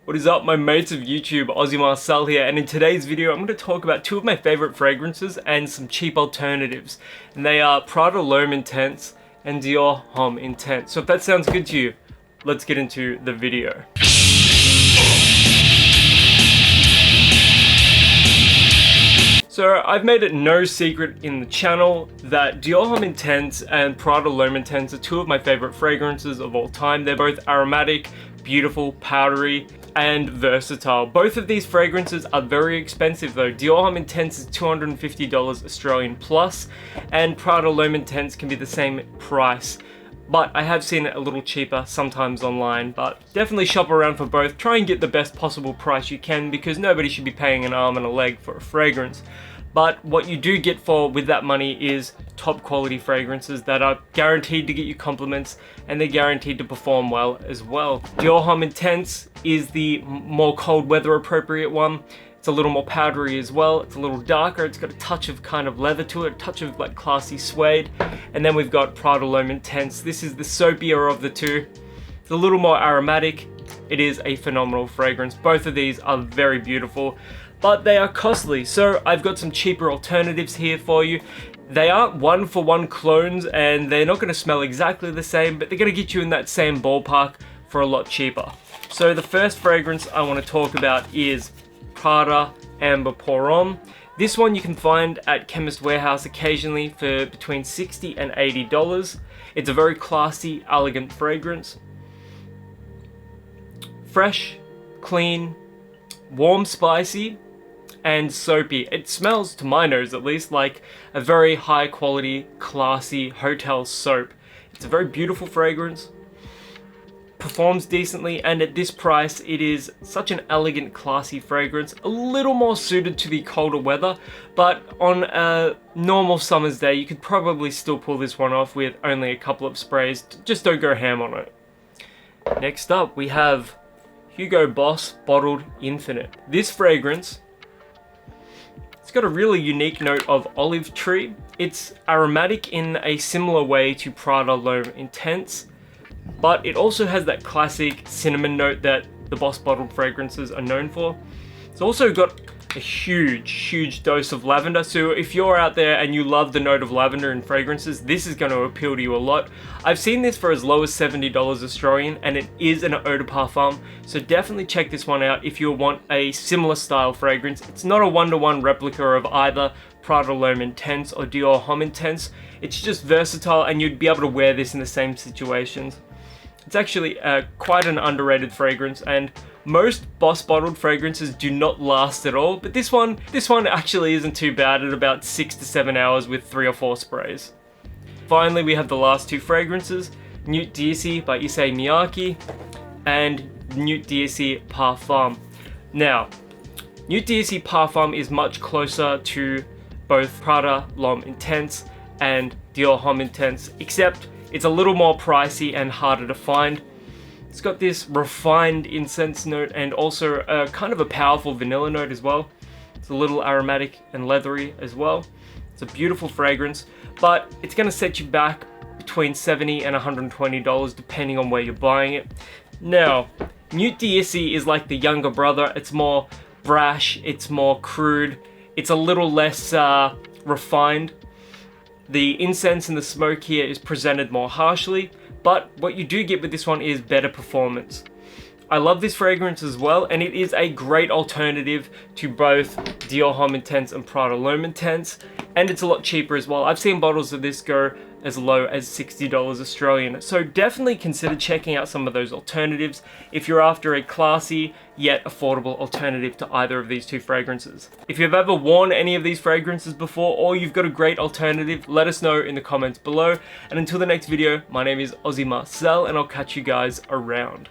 What is up, my mates of YouTube? Aussie Marcel here, and in today's video I'm going to talk about two of my favorite fragrances and some cheap alternatives. And they are Prada L'Homme Intense and Dior Homme Intense. So if that sounds good to you, let's get into the video. So I've made it no secret in the channel that Dior Homme Intense and Prada L'Homme Intense are two of my favorite fragrances of all time. They're both aromatic, beautiful, powdery, and versatile. Both of these fragrances are very expensive though. Dior Homme Intense is $250 Australian plus, and Prada L'Homme Intense can be the same price. But I have seen it a little cheaper sometimes online, but definitely shop around for both. Try and get the best possible price you can, because nobody should be paying an arm and a leg for a fragrance. But what you do get with that money is top quality fragrances that are guaranteed to get you compliments, and they're guaranteed to perform well as well. Dior Homme Intense is the more cold weather appropriate one. It's a little more powdery as well. It's a little darker. It's got a touch of kind of leather to it, a touch of like classy suede. And then we've got Prada L'Homme Intense. This is the soapier of the two. It's a little more aromatic. It is a phenomenal fragrance. Both of these are very beautiful, but they are costly. So I've got some cheaper alternatives here for you. They aren't one-for-one clones, and they're not going to smell exactly the same, but they're going to get you in that same ballpark for a lot cheaper. So the first fragrance I want to talk about is Prada Amber Pour Homme. This one you can find at Chemist Warehouse occasionally for between $60 and $80. It's a very classy, elegant fragrance. Fresh, clean, warm, spicy, and soapy. It smells, to my nose at least, like a very high quality, classy hotel soap. It's a very beautiful fragrance, performs decently, and at this price it is such an elegant, classy fragrance. A little more suited to the colder weather, but on a normal summer's day you could probably still pull this one off with only a couple of sprays. Just don't go ham on it. Next up we have Hugo Boss Bottled Infinite. This fragrance, it's got a really unique note of olive tree. It's aromatic in a similar way to Prada L'Homme Intense, but it also has that classic cinnamon note that the Boss bottled fragrances are known for. It's also got a huge dose of lavender, so if you're out there and you love the note of lavender in fragrances, this is going to appeal to you a lot. I've seen this for as low as $70 Australian, and it is an eau de parfum, so definitely check this one out if you want a similar style fragrance. It's not a one-to-one replica of either Prada L'Homme Intense or Dior Homme Intense. It's just versatile, and you'd be able to wear this in the same situations. It's actually quite an underrated fragrance, and most Boss bottled fragrances do not last at all, but this one actually isn't too bad at about 6 to 7 hours with 3 or 4 sprays. Finally, we have the last two fragrances, Nuit d'Issy by Issey Miyake and Nuit d'Issy Parfum. Now, Nuit d'Issy Parfum is much closer to both Prada L'Homme Intense and Dior Homme Intense, except it's a little more pricey and harder to find. It's got this refined incense note and also a kind of a powerful vanilla note as well. It's a little aromatic and leathery as well. It's a beautiful fragrance, but it's going to set you back between $70 and $120 depending on where you're buying it. Now, Nuit d'Issy is like the younger brother. It's more brash, it's more crude, it's a little less refined. The incense and the smoke here is presented more harshly, but what you do get with this one is better performance. I love this fragrance as well, and it is a great alternative to both Dior Homme Intense and Prada L'Homme Intense, and it's a lot cheaper as well. I've seen bottles of this go as low as $60 Australian, so definitely consider checking out some of those alternatives if you're after a classy yet affordable alternative to either of these two fragrances. If you've ever worn any of these fragrances before, or you've got a great alternative, let us know in the comments below. And until the next video, my name is Aussie Marcel, and I'll catch you guys around.